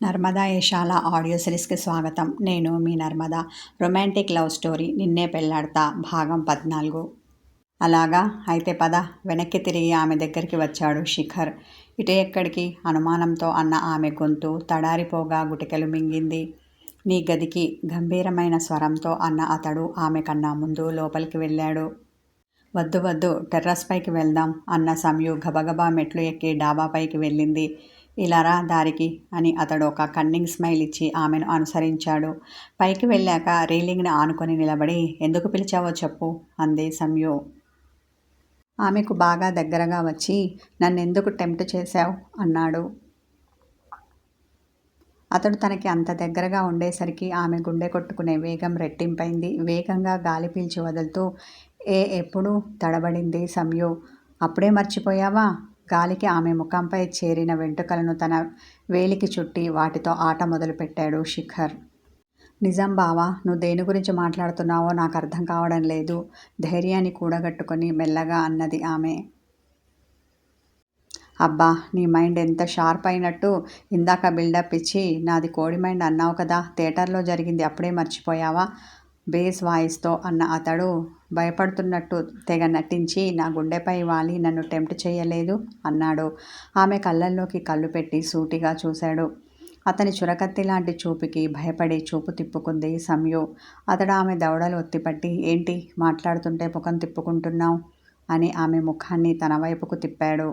Narmada యశాల audio సిరీస్కి స్వాగతం. నేను మీ Narmada. Romantic love story నిన్నే పెళ్లాడతా భాగం 14. అలాగా అయితే పద. వెనక్కి తిరిగి ఆమె దగ్గరికి వచ్చాడు శిఖర్. ఇటు ఎక్కడికి? అనుమానంతో అన్న ఆమె గొంతు తడారిపోగా గుటికెలు మింగింది. నీ గదికి గంభీరమైన స్వరంతో అన్న అతడు ఆమె కన్నా ముందు లోపలికి వెళ్ళాడు. వద్దు వద్దు, టెర్రస్ పైకి వెళ్దాం అన్న సంయు గబగబా మెట్లు ఎక్కి డాబాపైకి వెళ్ళింది. ఇలా రా దారికి అని అతడు ఒక కన్నింగ్ స్మైల్ ఇచ్చి ఆమెను అనుసరించాడు. పైకి వెళ్ళాక రీలింగ్ని ఆనుకొని నిలబడి, ఎందుకు పిలిచావో చెప్పు అంది సంయు. ఆమెకు బాగా దగ్గరగా వచ్చి, నన్నెందుకు టెంప్ట్ చేశావు అన్నాడు. అతడు తనకి అంత దగ్గరగా ఉండేసరికి ఆమె గుండె కొట్టుకునే వేగం రెట్టింపైంది. వేగంగా గాలి పీల్చి వదులుతూ ఎప్పుడు తడబడింది సంయు. అప్పుడే మర్చిపోయావా? గాలికి ఆమె ముఖంపై చేరిన వెంట్రుకలను తన వేలికి చుట్టి వాటితో ఆట మొదలుపెట్టాడు శిఖర్. నిజం బావా, నువ్వు దేని గురించి మాట్లాడుతున్నావో నాకు అర్థం కావడం లేదు ధైర్యాన్ని కూడగట్టుకొని మెల్లగా అన్నది ఆమె. అబ్బా, నీ మైండ్ ఎంత షార్ప్ అయినట్టు. ఇందాక బిల్డప్ ఇచ్చి నాది కోడి మైండ్ అన్నావు కదా, థియేటర్లో జరిగింది అప్పుడే మర్చిపోయావా? బేస్ వాయిస్తో అన్న అతడు భయపడుతున్నట్టు తెగ నటించి, నా గుండెపై వాలి నన్ను టెంప్ట్ చేయలేదు అన్నాడు. ఆమె కళ్ళల్లోకి కళ్ళు పెట్టి సూటిగా చూశాడు. అతని చురకత్తి లాంటి చూపుకి భయపడి చూపు తిప్పుకుంది సంయు. అతడు ఆమె దవడలు ఒత్తిపట్టి, ఏంటి మాట్లాడుతుంటే ముఖం తిప్పుకుంటున్నావు అని ఆమె ముఖాన్ని తన వైపుకు తిప్పాడు.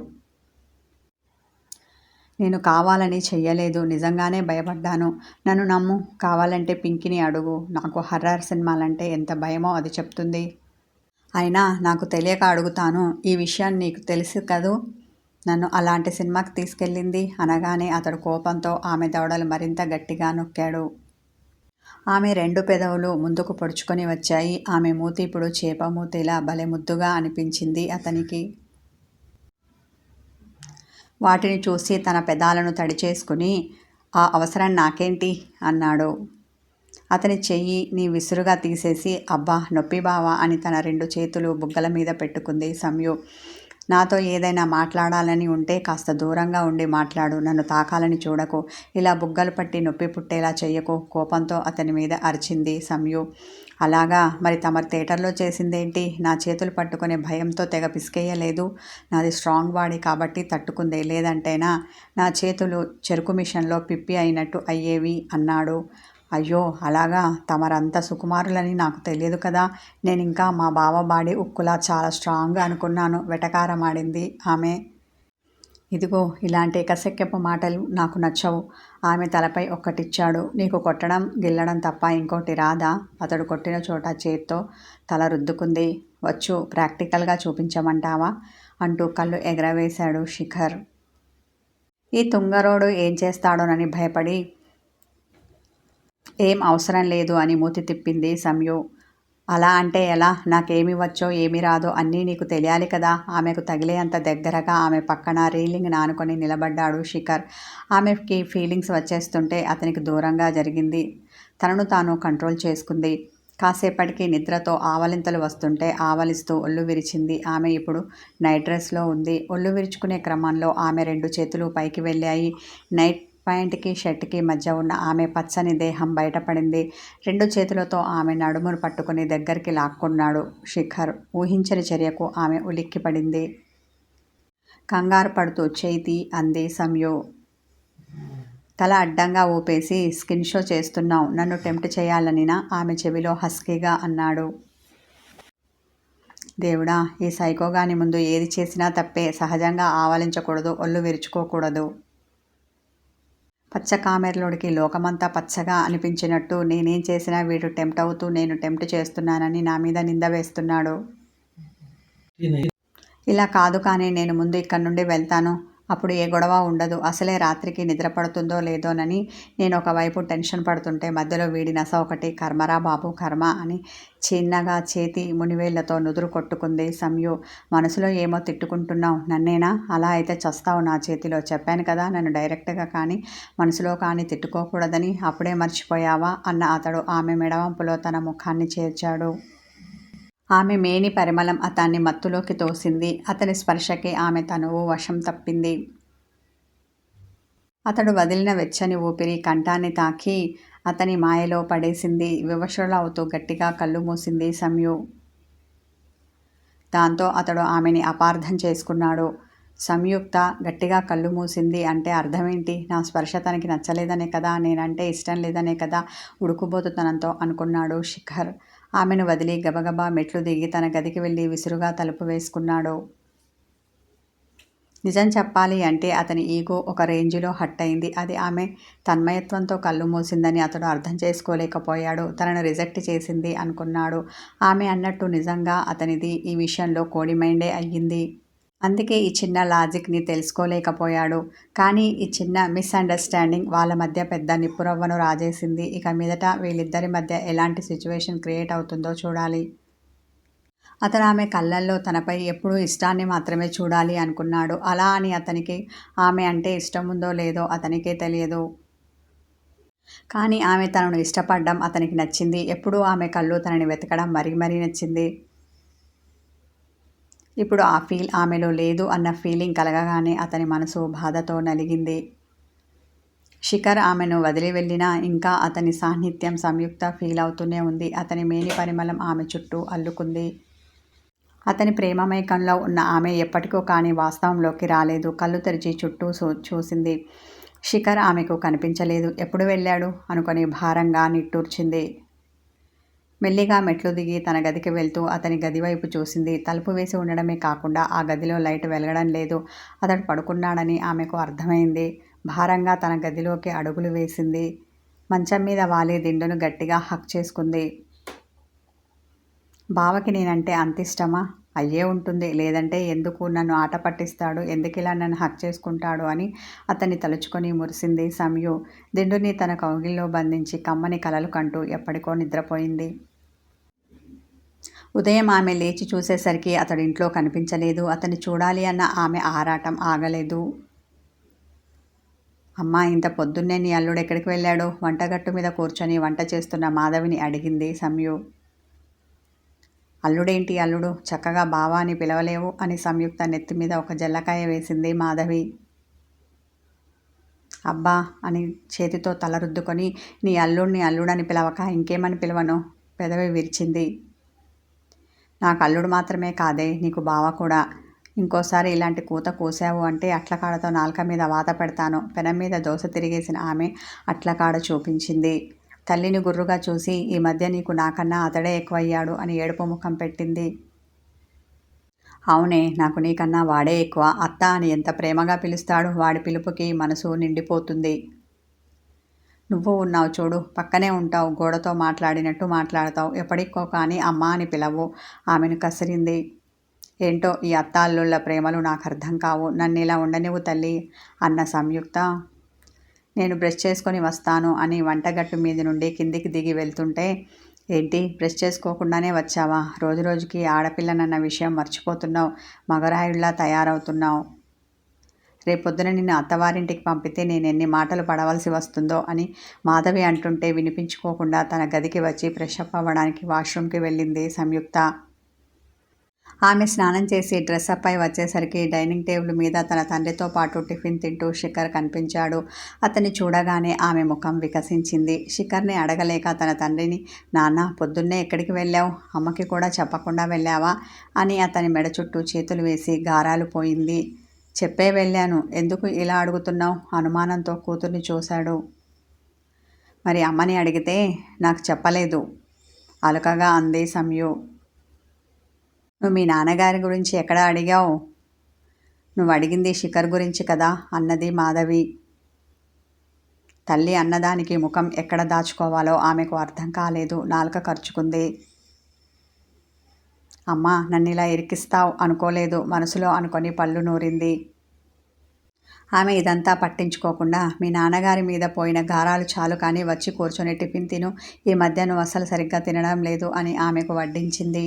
నేను కావాలని చెయ్యలేదు, నిజంగానే భయపడ్డాను. నన్ను నమ్ము. కావాలంటే పింకీని అడుగు. నాకు హర్రర్ సినిమాలంటే ఎంత భయమో అది చెప్తుంది. అయినా నాకు తెలియక అడుగుతాను. ఈ విషయం నీకు తెలుసు కదూ నన్ను అలాంటి సినిమాకి తీసుకెళ్ళింది అనగానే అతడు కోపంతో ఆమె దవడలు మరింత గట్టిగా నొక్కాడు. ఆమె 2 పెదవులు ముందుకు పొడుచుకొని వచ్చాయి. ఆమె మూతి ఇప్పుడు చేప మూతిలా భలే ముద్దుగా అనిపించింది అతనికి. వాటిని చూసి తన పెదాలను తడిచేసుకుని, ఆ అవసరం నాకేంటి అన్నాడు. అతని చెయ్యి నీ విసురుగా తీసేసి, అబ్బా నొప్పి బావా అని తన 2 చేతులు బుగ్గల మీద పెట్టుకుంది సంయు. నాతో ఏదైనా మాట్లాడాలని ఉంటే కాస్త దూరంగా ఉండి మాట్లాడు. నన్ను తాకాలని చూడకు. ఇలా బుగ్గలు పట్టి నొప్పి పుట్టేలా చెయ్యకు కోపంతో అతని మీద అరిచింది సంయు. అలాగా, మరి తమరు థియేటర్లో చేసిందేంటి? నా చేతులు పట్టుకునే భయంతో తెగ పిసికేయలేదు. నాది స్ట్రాంగ్ బాడీ కాబట్టి తట్టుకుంది, లేదంటేనా నా చేతులు చెరుకు మిషన్లో పిప్పి అయినట్టు అయ్యేవి అన్నాడు. అయ్యో అలాగా, తమరంత సుకుమారులని నాకు తెలియదు కదా. నేనింకా మా బావ బాడీ ఉక్కులా చాలా స్ట్రాంగ్ అనుకున్నాను వెటకారమాడింది ఆమె. ఇదిగో, ఇలాంటి ఎకసెక్కెపు మాటలు నాకు నచ్చవు. ఆమె తలపై ఒక్కటిచ్చాడు. నీకు కొట్టడం గిల్లడం తప్ప ఇంకోటి రాదా? అతడు కొట్టిన చోట చేత్తో తల రుద్దుకుంది. వచ్చు, ప్రాక్టికల్గా చూపించమంటావా అంటూ కళ్ళు ఎగరవేశాడు శిఖర్. ఈ తుంగరోడు ఏం చేస్తాడోనని భయపడి, ఏం అవసరం లేదు అని మూతి తిప్పింది సంయు. అలా అంటే ఎలా? నాకేమి వచ్చో ఏమి రాదో అన్నీ నీకు తెలియాలి కదా. ఆమెకు తగిలేంత దగ్గరగా ఆమె పక్కన రీలింగ్ నానుకొని నిలబడ్డాడు శిఖర్. ఆమెకి ఫీలింగ్స్ వచ్చేస్తుంటే అతనికి దూరంగా జరిగింది. తనను తాను కంట్రోల్ చేసుకుంది. కాసేపటికి నిద్రతో ఆవలింతలు వస్తుంటే ఆవలిస్తూ ఒళ్ళు విరిచింది. ఆమె ఇప్పుడు నైట్ డ్రెస్లో ఉంది. ఒళ్ళు విరుచుకునే క్రమంలో ఆమె 2 చేతులు పైకి వెళ్ళాయి. నైట్ ప్యాంట్కి షర్ట్కి మధ్య ఉన్న ఆమె పచ్చని దేహం బయటపడింది. 2 చేతులతో ఆమె నడుమును పట్టుకుని దగ్గరికి లాక్కున్నాడు శిఖర్. ఊహించని చర్యకు ఆమె ఉలిక్కిపడింది. కంగారు పడుతూ చేతి అంది సంయు. తల అడ్డంగా ఊపేసి, స్కిన్ షో చేస్తున్నావు, నన్ను టెంప్ట్ చేయాలనినా ఆమె చెవిలో హస్కీగా అన్నాడు. దేవుడా, ఈ సైకోగాని ముందు ఏది చేసినా తప్పే. సహజంగా ఆవలించకూడదు, ఒళ్ళు విరుచుకోకూడదు. పచ్చ కామెర్లోడికి లోకమంతా పచ్చగా అనిపించినట్టు నేనేం చేసినా వీడు టెంప్ట్ అవుతూ నేను టెంప్ట్ చేస్తున్నానని నా మీద నింద వేస్తున్నాడు. ఇలా కాదు కానీ నేను ముందు ఇక్కడి నుండి వెళ్తాను. అప్పుడు ఏ గొడవ ఉండదు. అసలే రాత్రికి నిద్ర పడుతుందో లేదోనని నేను ఒకవైపు టెన్షన్ పడుతుంటే మధ్యలో వీడి నస ఒకటి. కర్మరా బాబు కర్మ అని చిన్నగా చేతి మునివేళ్లతో నుదురు కొట్టుకుంది సంయు. మనసులో ఏమో తిట్టుకుంటున్నావు నన్నేనా? అలా అయితే చస్తావు నా చేతిలో. చెప్పాను కదా నన్ను డైరెక్ట్గా కానీ మనసులో కానీ తిట్టుకోకూడదని. అప్పుడే మర్చిపోయావా అన్న అతడు ఆమె మెడవంపులో తన ముఖాన్ని చేర్చాడు. ఆమె మేని పరిమళం అతన్ని మత్తులోకి తోసింది. అతని స్పర్శకి ఆమె తనువు వశం తప్పింది. అతడు వదిలిన వెచ్చని ఊపిరి కంఠాన్ని తాకి అతని మాయలో పడేసింది. వివశులవుతూ గట్టిగా కళ్ళు మూసింది సంయు. దాంతో అతడు ఆమెని అపార్థం చేసుకున్నాడు. సంయుక్త గట్టిగా కళ్ళు మూసింది అంటే అర్థమేంటి? నా స్పర్శ తనకి నచ్చలేదనే కదా, నేనంటే ఇష్టం లేదనే కదా ఉడుకుబోతుతనంతో అనుకున్నాడు శిఖర్. ఆమెను వదిలి గబగబా మెట్లు దిగి తన గదికి వెళ్ళి విసురుగా తలుపు వేసుకున్నాడు. నిజం చెప్పాలి అంటే అతని ఈగో ఒక రేంజ్లో హట్ అయింది. అది ఆమె తన్మయత్వంతో కళ్ళు మూసిందని అతడు అర్థం చేసుకోలేకపోయాడు. తనను రిజెక్ట్ చేసింది అనుకున్నాడు. ఆమె అన్నట్టు నిజంగా అతనిది ఈ విషయంలో కోడి మైండే అయ్యింది. అందుకే ఈ చిన్న లాజిక్ని తెలుసుకోలేకపోయాడు. కానీ ఈ చిన్న మిస్అండర్స్టాండింగ్ వాళ్ళ మధ్య పెద్ద నిప్పురవ్వను రాజేసింది. ఇక మీదట వీళ్ళిద్దరి మధ్య ఎలాంటి సిచ్యువేషన్ క్రియేట్ అవుతుందో చూడాలి. అతను ఆమె కళ్ళల్లో తనపై ఎప్పుడూ ఇష్టాన్ని మాత్రమే చూడాలి అనుకున్నాడు. అలా అని అతనికి ఆమె అంటే ఇష్టం ఉందో లేదో అతనికే తెలియదు. కానీ ఆమె తనను ఇష్టపడడం అతనికి నచ్చింది. ఎప్పుడూ ఆమె కళ్ళు తనని వెతకడం మరీ మరీ నచ్చింది. ఇప్పుడు ఆ ఫీల్ ఆమెలో లేదు అన్న ఫీలింగ్ కలగగానే అతని మనసు బాధతో నలిగింది. శిఖర్ ఆమెను వదిలి వెళ్ళినా ఇంకా అతని సాన్నిధ్యం సంయుక్త ఫీల్ అవుతూనే ఉంది. అతని మేని పరిమళం ఆమె చుట్టూ అల్లుకుంది. అతని ప్రేమమైకంలో ఉన్న ఆమె ఎప్పటికో కానీ వాస్తవంలోకి రాలేదు. కళ్ళు తెరిచి చుట్టూ చూసింది. శిఖర్ ఆమెకు కనిపించలేదు. ఎప్పుడు వెళ్ళాడు అనుకొని భారంగా నిట్టూర్చింది. మెల్లిగా మెట్లు దిగి తన గదికి వెళ్తూ అతని గది వైపు చూసింది. తలుపు వేసి ఉండడమే కాకుండా ఆ గదిలో లైట్ వెలగడం లేదు. అతడు పడుకున్నాడని ఆమెకు అర్థమైంది. భారంగా తన గదిలోకి అడుగులు వేసింది. మంచం మీద వాలి దిండును గట్టిగా హక్ చేసుకుంది. బావకి నేనంటే అంత ఇష్టమా? అయ్యే ఉంటుంది. లేదంటే ఎందుకు నన్ను ఆట పట్టిస్తాడు, ఎందుకిలా నన్ను హక్ చేసుకుంటాడు అని అతన్ని తలుచుకొని మురిసింది సంయు. దిండుని తన కౌగిల్లో బంధించి కమ్మని కలలు కంటూ ఎప్పటికో నిద్రపోయింది. ఉదయం ఆమె లేచి చూసేసరికి అతడు ఇంట్లో కనిపించలేదు. అతన్ని చూడాలి అన్న ఆమె ఆరాటం ఆగలేదు. అమ్మా, ఇంత పొద్దున్నే నీ అల్లుడు ఎక్కడికి వెళ్ళాడు? వంటగట్టు మీద కూర్చొని వంట చేస్తున్న మాధవిని అడిగింది సంయు. అల్లుడేంటి అల్లుడు, చక్కగా బావా అని పిలవలేవు అని సంయుక్త నెత్తి మీద ఒక జల్లకాయ వేసింది మాధవి. అబ్బా అని చేతితో తల రుద్దుకొని, నీ అల్లుడిని అల్లుడని పిలవక ఇంకేమని పిలవను? పెదవి విరిచింది. నాకు అల్లుడు మాత్రమే కాదే, నీకు బావ కూడా. ఇంకోసారి ఇలాంటి కూత కూసావు అంటే అట్లకాడతో నాలుక మీద వాత పెడతాను. పెనం మీద దోశ తిరిగేసిన ఆమె అట్లకాడ చూపించింది. తల్లిని గుర్రుగా చూసి, ఈ మధ్య నీకు నాకన్నా అతడే ఎక్కువయ్యాడు అని ఏడుపు ముఖం పెట్టింది. అవునే, నాకు నీకన్నా వాడే ఎక్కువ. అత్త అని ఎంత ప్రేమగా పిలుస్తాడు. వాడి పిలుపుకి మనసు నిండిపోతుంది. నువ్వు ఉన్నావు చూడు, పక్కనే ఉంటావు, గోడతో మాట్లాడినట్టు మాట్లాడతావు. ఎప్పటికో కానీ అమ్మ అని పిలవు. ఆమెను కసిరింది. ఏంటో ఈ అత్త అల్లుళ్ళ ప్రేమలు నాకు అర్థం కావు. నన్ను ఇలా ఉండనివ్వు తల్లి అన్న సంయుక్త, నేను బ్రష్ చేసుకొని వస్తాను అని వంటగట్టు మీద నుండి కిందికి దిగి వెళ్తుంటే, ఏంటి బ్రష్ చేసుకోకుండానే వచ్చావా? రోజు రోజుకి ఆడపిల్లనన్న విషయం మర్చిపోతున్నావు. మగరాయుళ్లా తయారవుతున్నావు. రేపొద్దున నిన్ను అత్తవారింటికి పంపితే నేను ఎన్ని మాటలు పడవలసి వస్తుందో అని మాధవి అంటుంటే వినిపించుకోకుండా తన గదికి వచ్చి ఫ్రెష్ అప్ అవ్వడానికి వాష్రూమ్కి వెళ్ళింది సంయుక్త. ఆమె స్నానం చేసి డ్రెస్అప్ అయి వచ్చేసరికి డైనింగ్ టేబుల్ మీద తన తండ్రితో పాటు టిఫిన్ తింటూ శిఖర్ కనిపించాడు. అతన్ని చూడగానే ఆమె ముఖం వికసించింది. శిఖర్ని అడగలేక తన తండ్రిని, నాన్న పొద్దున్నే ఎక్కడికి వెళ్ళావు? అమ్మకి కూడా చెప్పకుండా వెళ్ళావా అని అతని మెడ చుట్టూ చేతులు వేసి గారాలు పోయింది. చెప్పే వెళ్ళాను. ఎందుకు ఇలా అడుగుతున్నావు? అనుమానంతో కూతుర్ని చూశాడు. మరి అమ్మని అడిగితే నాకు చెప్పలేదు అలుకగా అంది సంయు. నువ్వు మీ నాన్నగారి గురించి ఎక్కడ అడిగావు? నువ్వు అడిగింది శిఖర్ గురించి కదా అన్నది మాధవి. తల్లి అన్నదానికి ముఖం ఎక్కడ దాచుకోవాలో ఆమెకు అర్థం కాలేదు. నాలుక ఖర్చుకుంది. అమ్మా, నన్ను ఇలా ఇరికిస్తావు అనుకోలేదు మనసులో అనుకొని పళ్ళు నూరింది. ఆమె ఇదంతా పట్టించుకోకుండా, మీ నాన్నగారి మీద పోయిన గారాలు చాలు కానీ వచ్చి కూర్చొని టిఫిన్ తిను. ఈ మధ్య నువ్వు అసలు సరిగ్గా తినడం లేదు అని ఆమెకు వడ్డించింది.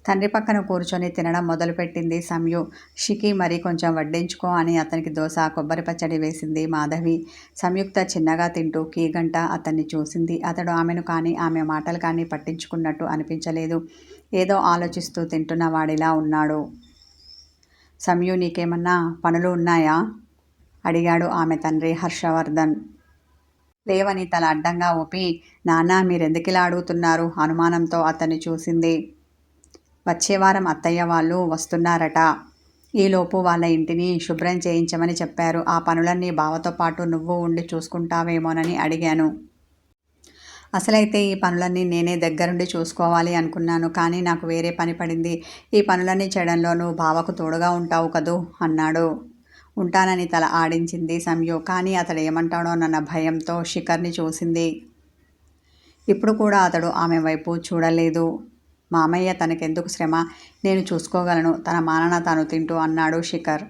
తండ్రి పక్కన కూర్చొని తినడం మొదలుపెట్టింది సంయు. షికి మరీ కొంచెం వడ్డించుకో అని అతనికి దోశ, కొబ్బరి పచ్చడి వేసింది మాధవి. సంయుక్త చిన్నగా తింటూ కీగంట అతన్ని చూసింది. అతడు ఆమెను కానీ ఆమె మాటలు కానీ పట్టించుకున్నట్టు అనిపించలేదు. ఏదో ఆలోచిస్తూ తింటున్న వాడిలా ఉన్నాడు. సంయు, నీకేమన్నా పనులు ఉన్నాయా అడిగాడు ఆమె తండ్రి హర్షవర్ధన్. లేవని తల అడ్డంగా ఊపి, నాన్న మీరెందుకిలా అడుగుతున్నారు? అనుమానంతో అతన్ని చూసింది. వచ్చేవారం అత్తయ్య వాళ్ళు వస్తున్నారట. ఈలోపు వాళ్ళ ఇంటిని శుభ్రం చేయించమని చెప్పారు. ఆ పనులన్నీ బావతో పాటు నువ్వు ఉండి చూసుకుంటావేమోనని అడిగాను. అసలైతే ఈ పనులన్నీ నేనే దగ్గరుండి చూసుకోవాలి అనుకున్నాను. కానీ నాకు వేరే పని పడింది. ఈ పనులన్నీ చేయడంలో నువ్వు బావకు తోడుగా ఉంటావు కదూ అన్నాడు. ఉంటానని తల ఆడించింది సంయు. కానీ అతడు ఏమంటాడోనన్న భయంతో శిఖర్ని చూసింది. ఇప్పుడు కూడా అతడు ఆమె వైపు చూడలేదు. మామయ్య తనకెందుకు శ్రమ, నేను చూసుకోగలను, తన మానన తాను తింటూ అన్నాడు శిఖర్.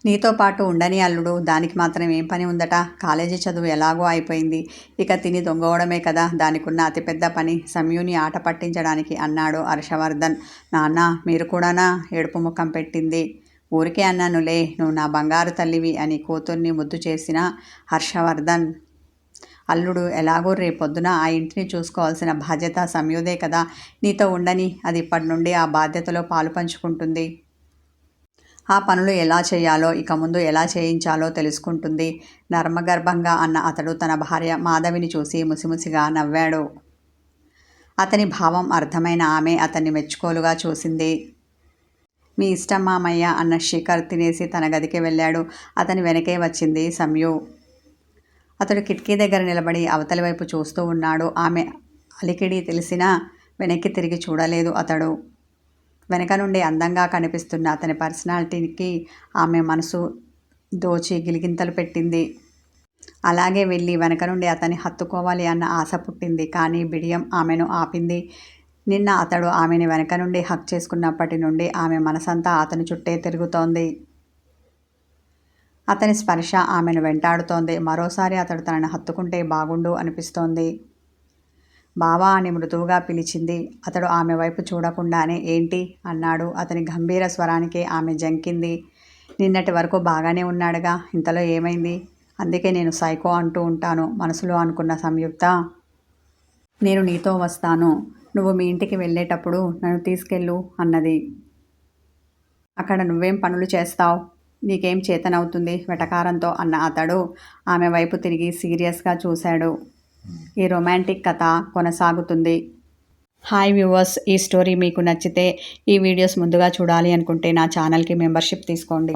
నీతో పాటు ఉండని అల్లుడు, దానికి మాత్రం ఏం పని ఉందట? కాలేజీ చదువు ఎలాగో అయిపోయింది. ఇక తిని దొంగవడమే కదా దానికున్న అతిపెద్ద పని, సంయుని ఆట పట్టించడానికి అన్నాడు హర్షవర్ధన్. నాన్న మీరు కూడానా? ఏడుపు ముఖం పెట్టింది. ఊరికే అన్నానులే, నువ్వు నా బంగారు తల్లివి అని కూతుర్ని ముద్దు చేసిన హర్షవర్ధన్. అల్లుడు ఎలాగో రేపొద్దున ఆ ఇంటిని చూసుకోవాల్సిన బాధ్యత సంయుదే కదా, నీతో ఉండని, అది ఇప్పటి నుండి ఆ బాధ్యతలో పాలు పంచుకుంటుంది. ఆ పనులు ఎలా చేయాలో, ఇక ముందు ఎలా చేయించాలో తెలుసుకుంటుంది నర్మగర్భంగా అన్న అతడు తన భార్య మాధవిని చూసి ముసిముసిగా నవ్వాడు. అతని భావం అర్థమైన ఆమె అతన్ని మెచ్చుకోలుగా చూసింది. మీ ఇష్టం మామయ్య అన్న శిఖర్ తినేసి తన గదికి వెళ్ళాడు. అతని వెనకే వచ్చింది సంయు. అతడు కిటికీ దగ్గర నిలబడి అవతలి వైపు చూస్తూ ఉన్నాడు. ఆమె అలికిడి తెలిసినా వెనక్కి తిరిగి చూడలేదు అతడు. వెనక నుండి అందంగా కనిపిస్తున్న అతని పర్సనాలిటీకి ఆమె మనసు దోచి గిలిగింతలు పెట్టింది. అలాగే వెళ్ళి వెనక నుండి అతన్ని హత్తుకోవాలి అన్న ఆశ పుట్టింది. కానీ బిడియం ఆమెను ఆపింది. నిన్న అతడు ఆమెని వెనక నుండి హక్ చేసుకున్నప్పటి నుండి ఆమె మనసంతా అతని చుట్టే తిరుగుతోంది. అతని స్పర్శ ఆమెను వెంటాడుతోంది. మరోసారి అతడు తనను హత్తుకుంటే బాగుండు అనిపిస్తోంది. బావా అని మృదువుగా పిలిచింది. అతడు ఆమె వైపు చూడకుండానే ఏంటి అన్నాడు. అతని గంభీర స్వరానికే ఆమె జంకింది. నిన్నటి వరకు బాగానే ఉన్నాడుగా, ఇంతలో ఏమైంది? అందుకే నేను సైకో అంటూ ఉంటాను మనసులో అనుకున్న సంయుక్త. నేను నీతో వస్తాను, నువ్వు మీ ఇంటికి వెళ్ళేటప్పుడు నన్ను తీసుకెళ్ళు అన్నది. అక్కడ నువ్వేం పనులు చేస్తావు, నీకేం చేతనవుతుంది వెటకారంతో అన్న అతడు ఆమె వైపు తిరిగి సీరియస్గా చూశాడు. ఈ రొమాంటిక్ కథ కొనసాగుతుంది. హాయ్ వ్యూవర్స్, ఈ స్టోరీ మీకు నచ్చితే ఈ వీడియోస్ ముందుగా చూడాలి అనుకుంటే నా ఛానల్కి మెంబర్షిప్ తీసుకోండి.